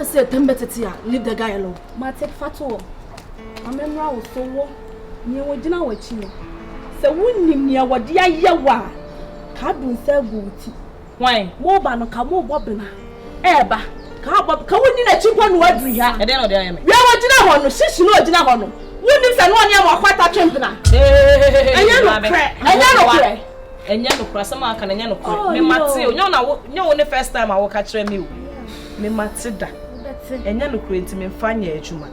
to say Tembetia, leave the guy alone. My take fatal. I remember I was so warm. Near what dinner with you. So wouldn't near what dear yawa. Cabin sell booty. Why, more banner come more bobbina. Eba, Cabo, come in a cheap one word we have. I don't know the enemy. We are watching a honor, she's no dinner honor. Wouldn't send 1 year or quite a champion. And you cross a mark and you know, me Matthew, no, the first time I walk at you. Me Matilda, and you look into me funny, Juma.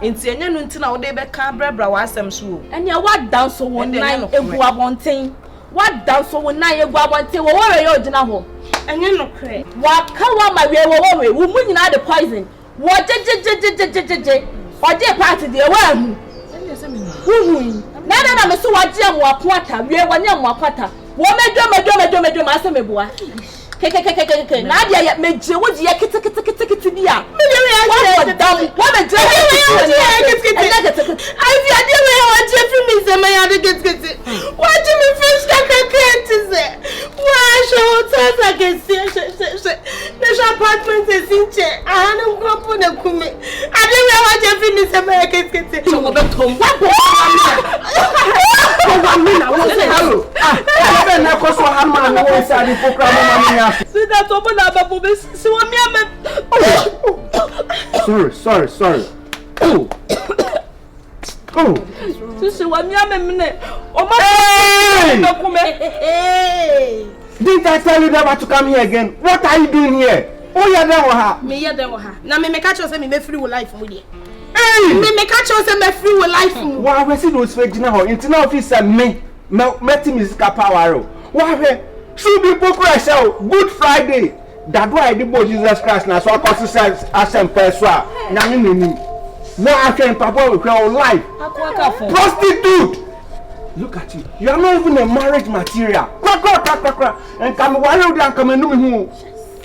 In Tiana until now, they be Cabra was some so. And you what down so one night a guabon thing. What down so one night a guabon thing, what are you dinner? And you know, what come my way, woman, you know the poison. What did or dear party, dear one? Nana na meso waje amwapata wie wanya amwapata wo medwo masemeboa kekekekeke na dia ya meje woji ya kitikiti bia wo dam wo meje kitikiti ai dia dia we waje fi mi se me ya de kitikiti waje mi fish kakakenti ze wa sho tata kesi the apartment is inche anu gropo na kume ade we waje fi mi se me ya kitikiti so wo betom hello. I don't know what I'm sorry. Oh. Didn't I tell you never to come here again? What are you doing here? Oh, you're there with her. Me, you're there with her. Now, me catch you say me free with life with you. Hey! Me catch you say me free with life. Why we see those fake dinner hall? Internal officer me him is power. Why should be poker Good Friday. That's why I did Jesus Christ now. So I consider as some person. Now no action papa with your life. Prostitute. Look at you. You are not even a marriage material. Crack. And come why you don't come and do me.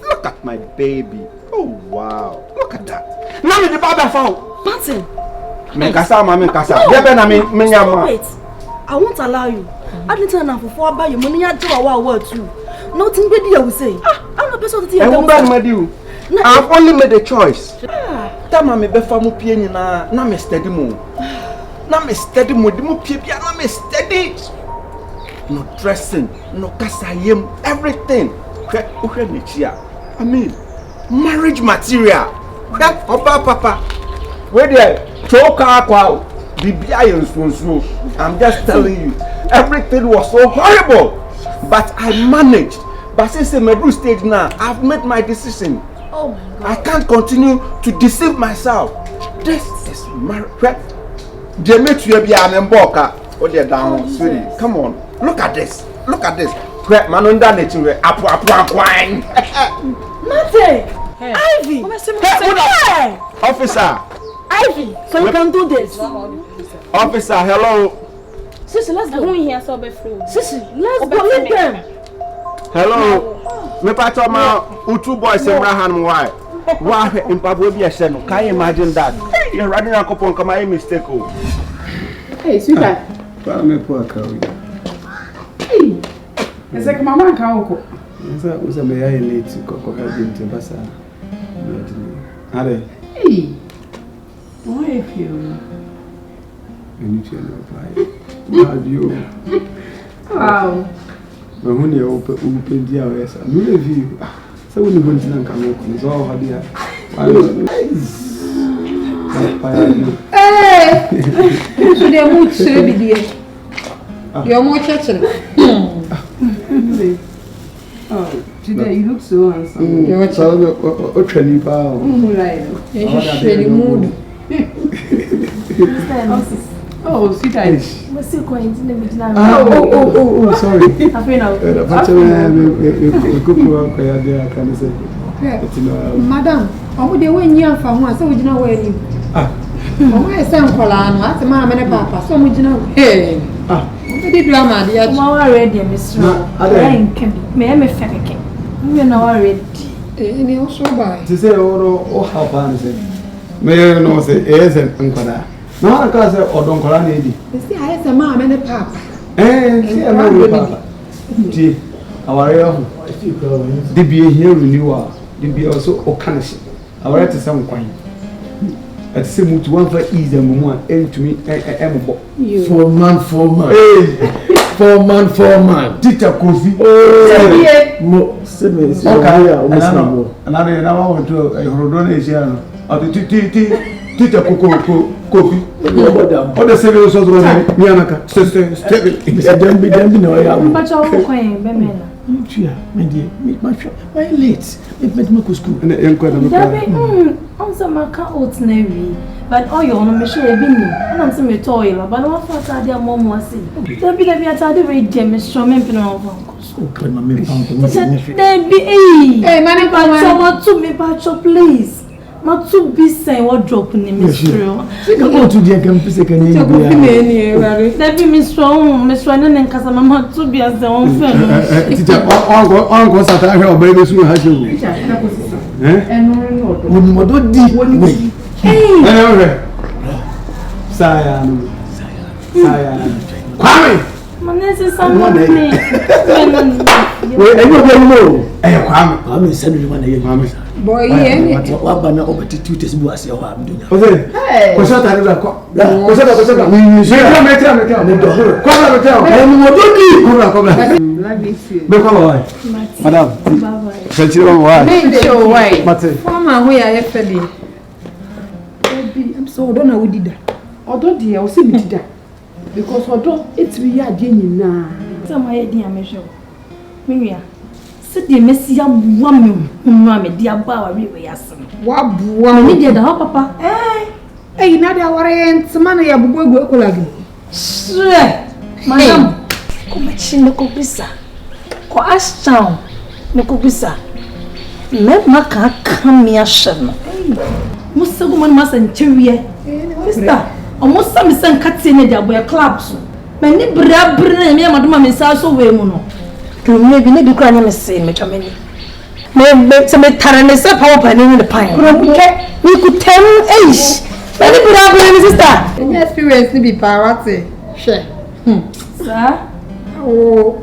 Look at my baby. Oh wow. Look at that. Now the baba found. Martin. Wait. I won't allow you. I didn't turn up for buy you money I do a word too. Nothing good you will say. I'm not person to you. I've only made a choice. Tama me be famu pie nyina na me steady mo. Na me steady mo di mo pie bia na me steady. No dressing, no kasayem, everything. Hwe me chia. I mean, marriage material. Opa papa. Where there? Choka akwa. Bibia yensonso. I'm just telling you, everything was so horrible. But I managed. But since I'm at stage now, I've made my decision. Oh my God. I can't continue to deceive myself. This is marriage. Come on. Look at this. Ivy! Hey, officer! Ivy! So you can do this? Officer, hello! Sissy, let's go in here so be free. Sissy, let's go with them! Hello! Me pato ma utu boys in Rahan why? Why in Pablo Seno? Can you imagine that? You're running a couple come my mistake. Hey, sweetheart. Me poor cow. Hey! It's like Mama Cow. Was a very late to cook into Bassa. Hey, why if you? And you reply. You? Wow. But when you open the hours, I will you. So when you go to come, it's all how dear. Hey! So they're much dear. You're more church. Oh, today you look so handsome. You're so trendy, pal. Right. You're really mood. Oh, sweetheart. We're still going to the now. Oh, sorry. I feel now. Madam, I'm the way you are from one, so we know where you are. My son, Colano, that's Mamma and Papa, so we know. Hey. What did drama, dear? Tomorrow already, Miss Rankin. May I make a you know already. Any also by. To say, oh, how fun is it? May I know, say, is and Uncle. Now, I can't say, oh, don't call lady. You see, I have a mom and a papa. And see, I know papa. Gee, our real. The be here renewal. The be also Okanis. Our to some coin. At some to one for easy and one end to me, 4 man. 4 man. Teacher coffee. Oh, 7 another now want to a Rodonesian or the teacher coffee. What the serious was Yanaka, sister, why late? It made me school. And also, my car oats navy, but all your own machine have been. And I'm some toilet, but no first idea more was it. There be the other way, James, from Imperial. There be a man, what to me, Pacho, please. Not to be saying what dropping in Miss True. Go to the campus again. There be Miss Strong, Miss Ryan, and Casamama to be as their own friend. Uncle Satire, baby, soon has you. And what do deep way? Sire, Kwame! My name is someone. Kwame said you want to get Mamma. Boy, what banner over to tutors was your arm doing? Hey, was that I never caught? Was that we should not make them Madam, thank you. Why? Mama, we are Freddy. I'm so don't know who did that. Although dear, I see me did that. Because although it's we are doing now. Some idea, measure. Miriam. Sit the Messia woman, mamma, dear bower, we are some. What woman did the papa? Eh, now they are in some money. I will go again. Sir, madam, come in the copisa. Ko Ashtown, no copisa. Let Maka come near Shannon. Most woman must interior. Sister, almost some son cuts in the clubs. Many brab, madam, is also way mono. Maybe the crying is saying, which I mean, maybe some tyrannous up open in the pine. We could tell age. Many brother, sister. And your experience to be parity. Sure. Sir? Oh,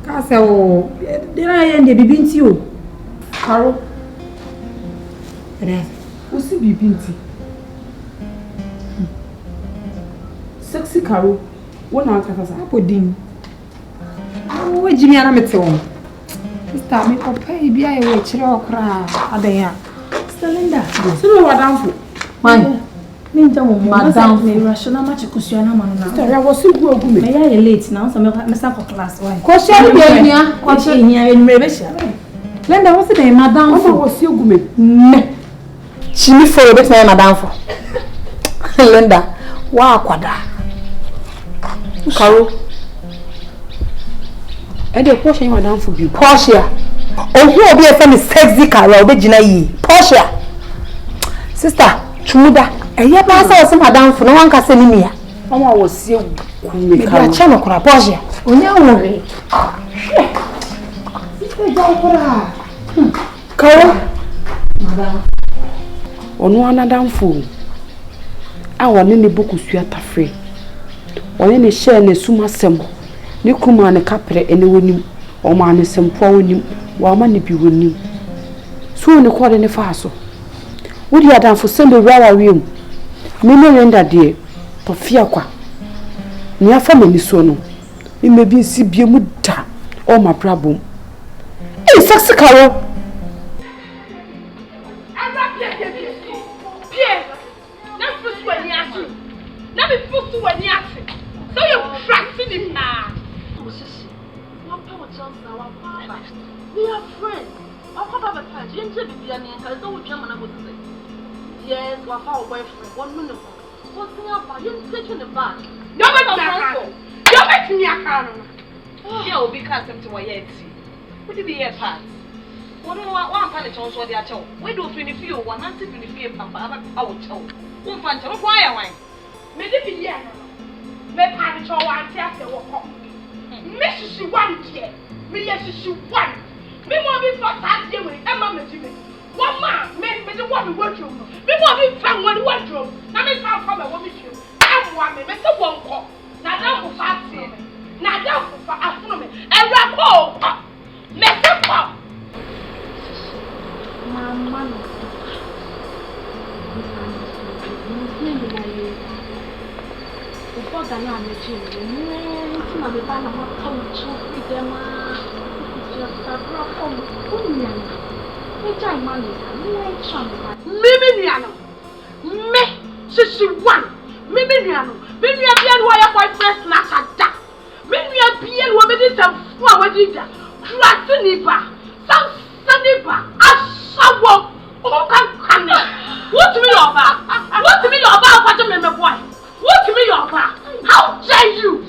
Castle, did I end the bibin to you? Carol? Who's the bibin? Sexy Carol. 1 hour of a pudding. Oh, Jimmy, I'm at home. Sister, me for pay be I will chill or cry. Are they? Linda, so what down for? Mine. Linda, madam, me rational much a cushion. I was so good. May I late now? Some of myself for class. Why? Question here, question here in Rebecca. Linda, what's the name, madam? What was you good? She me for a bit, madam. Linda, wow, quadra. Carol. And the portion went down for you. Portia. Oh, who will be a family sexy Carol, Begina ye. Portia. Sister, Truda, and your master was some down for no one can send me. Mama was so cool. I channel for a Portia. Oh, no worry. Carol, Madame. On one down fool. I want any book of Suata free. Or any share in a summa sem. Ni kuma ne kapre ene wonim o ma ne sempo wonim wa ma ne bi wonim so ne kwode ne fa so wodi adam fo sembe rawa wiem me no renda de to fia kwa ni afa mani so no me mebi nsi bie mu da o ma brabom e sexy Carol so you practice it now. We are friends. I'll come up a patch. You didn't be an answer. Don't we jump on a good thing? Yes, we're our boyfriend. 1 minute. What's the matter? You didn't take in the back. You're making me a car. Yeah, because I'm to my head. What did be a part? One punch also the actual. We do finish you 150 pampa. I will tell. One punch of wire wine. Maybe be here. May punish all one after walk. Mrs. One here. Me yes she one. Me more be for that day with Emma Majime. One man, me the one wardrobe. Me more be found one wardrobe. Now me found from a woman you. I'm one me the one call. Now that for fast me. Now that for afternoon. And rap all. Me the pop. Mama. How dare you? How dare you?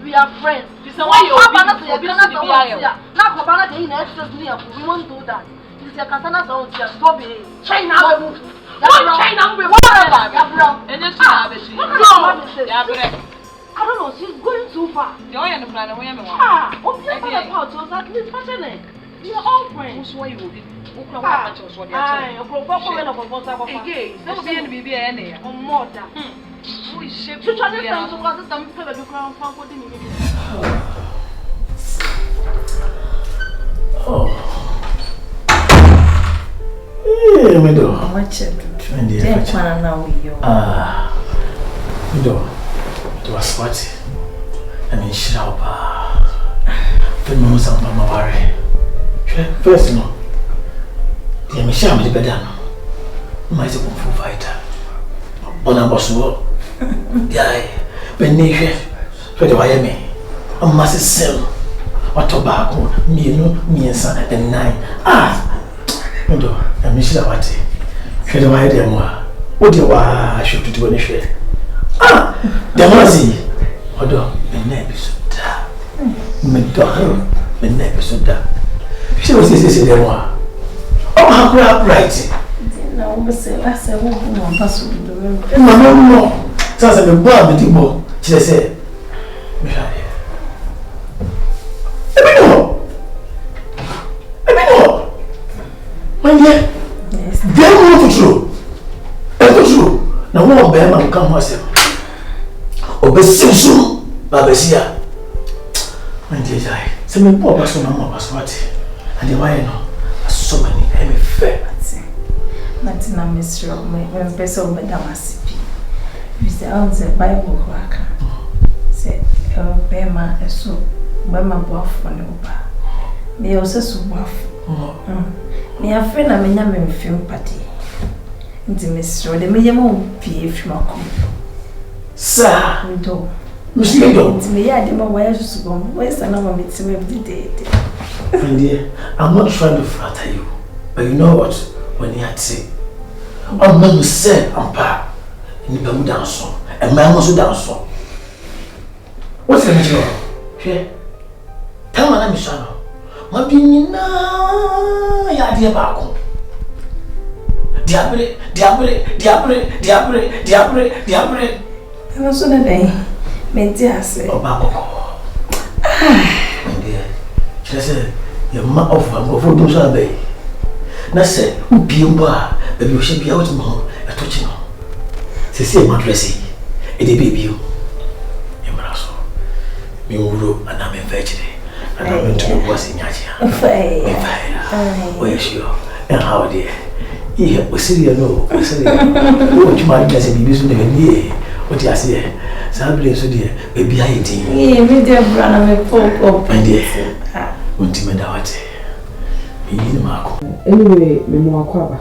We are friends. Why you we won't do that. It's your Katana song. Stop it. China. China. I don't know. She's going too far. You're in the plan. You're all friends. Why you will be? Hey, Medo. What's it? Medo. It was what? I mean, Shrauba. When you was on my worry. First, no. The Michelle is better. My fighter. On a boss war. Yeah, when you for the Wyoming, a massive sell or tobacco, me, and 9. Medo, and Michelle Wati. Should I wear them? What do I should do any share? The Mazi. Although the name is so dark. Medo, the name is so dark. She was saying them. Oh, how right. No, but say, I said, no. So I said, the boy, the boy. She said, my dear, very well true. True. Now, one bear man come myself. Obesim, Babesia. My dear, say me poor person, no was what. And the why no, so many, I'm fair. Nothing I'm Mr. When person with Damasipi. Mr. Answer Bible cracker. Say, Bema, a so, Bema buff for no bar. Me also so buff. Me a friend, I mean, I'm in film party. Into Mr. The minimum P. if you are come. Sir, we do. Miss Medo, me, I didn't know where I should go. Where's another meeting every day? My dear, I'm not trying to flatter you, but you know what? when you had say, oh, no, say, I'm back. You go down so, and man was down so. What's the matter? Here, tell my name is Shano. My being now, ya dear Baco. Diabre. I was on a day. Mentias. Oh, Baco. My dear, she said, your mouth of those are they. Nasa, who be a bar, but you should be out of home at touching home. C'est ma dressing. Et des bébés. Et ma raso. Mi uro ana me fetch. And I'm going to was in Yaja. Oh, yes, you. And how dear. Yeah, we see you know. We see you. What you might just be using the year. What you say? Somebody so dear. Baby, I eat. Yeah, me dear brother, me poke up. My dear. Untimate out. Me Marco. Anyway, me more kwaba.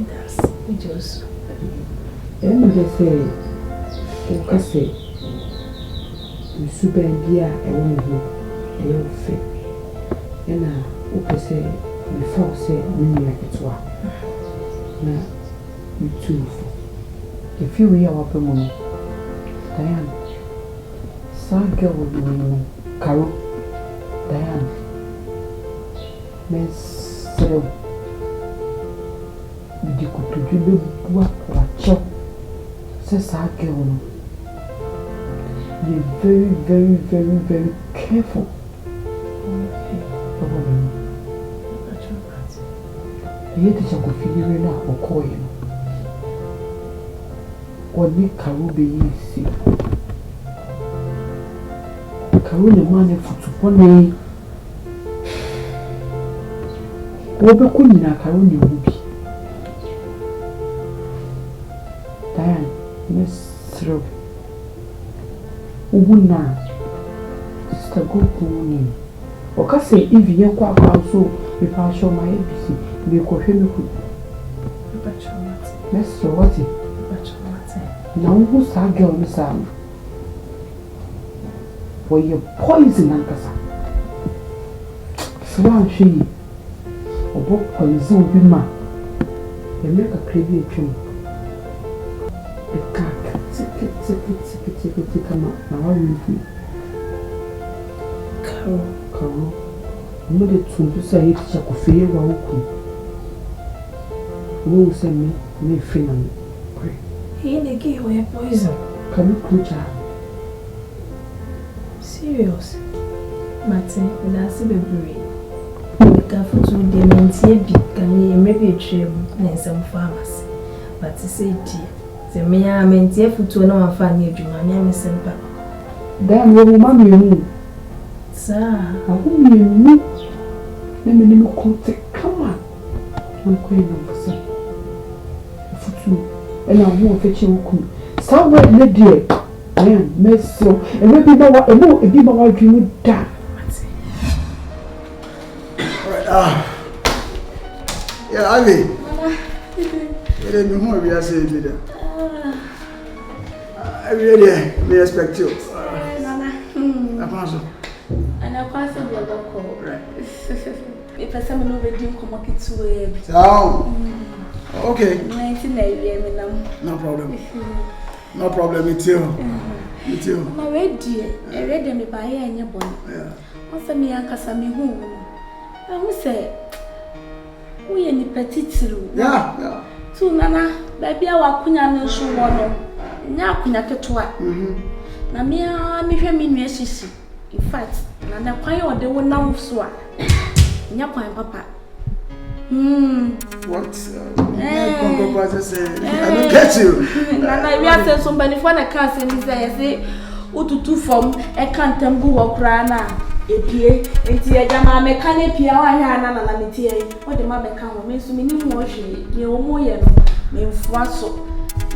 That's it just. Let me say, okay, say, you super idea and one who you fit. And now, say, before say, we like it. Now, you too. If you were our woman, Diane, some girl will be Carol, Diane, Miss Sell. You could do what chop. Says our girl. Be very careful. The editor could figure it out or call him. Or Nick Karubi easy. Karuna money for 2 day. Obekunina Karuni Ruby. Diane, Miss Throw. Una Sister Goku. Or can say if you quite also if I show my ABC, we could hear me. Miss what? Now who's our girl, Miss Sam? For your poison, Ankasa. Swan she. Or book poison be ma. You make a crazy trim. The cat, ticket, come up. Now, you Carol, no, the truth to say it's a coffee. No, send me, friend. Pray. He in the gay way poison. Can you preach her? Serious? Martin, when I see the brewery, you can put to the mentia can maybe a trim and some pharmacy. But to say, dear, the mere mentia for to no fan near you, my name is simple. Then, what woman you mean? Sir, I won't be me. Let me come on. I'm quite number and I won't fetch you. Somewhere in the day, I am mess so, and maybe no, and no, and be my dream would die. Alright, yeah, Ivy. You didn't know what we are saying today. I really expect you. And I pass a call. Right. If I summon over Jim Commocket to so, okay. No problem. No problem, it's you. It's you. My red dear, I read them by in your bonnet. Yeah. What's a me uncle Sammy home? I will say, we any petit. Yeah. So, Nana, baby, our Kunya shoe one. Now, Kunya Ketua. Namia, me, she. In fact, Nana, quite or they will now swat. Nyapa papa. What? I don't get you. Nana, we are saying somebody for the car and say, Utu from a can't temple or crana. A pie, a tear, Jama, mechanic, Pia, Nana, what the mother can mean to me, more she, no more yellow, mean Fwasso.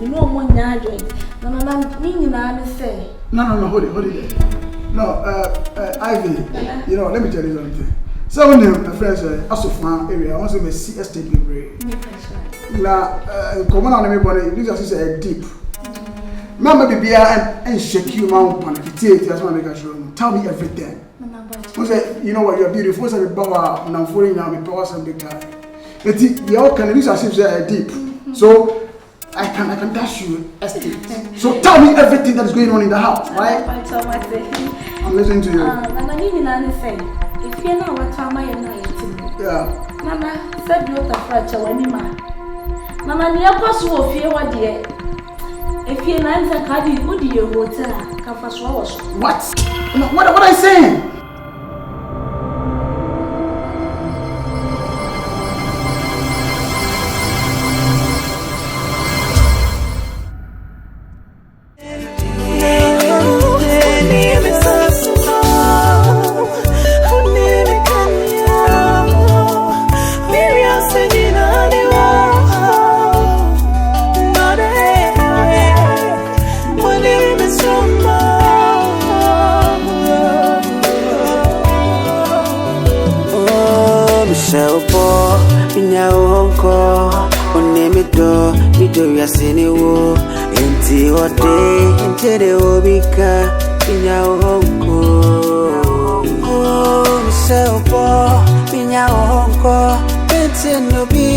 You know, one yard, Nana, meaning I say. No, hold it. No, Ivy, you know, let me tell you something. So when my friends Asofan area, I want to see estate library. La common on everybody, this is a deep. Mama be and shake you mount on it. That's what I make sure. Tell me everything. You know what, you're beautiful, so we power now for now, we power some big guy. The all can use as if they are deep. So I can dash you estate. So tell me everything that is going on in the house, right? I'm listening to you. If you're not what I'm Yeah. Mama, said you to fracture when you man. Mama, near possible fear what dear. If you're not a cardi, would you water? Come for swallows. What? What am I saying? Be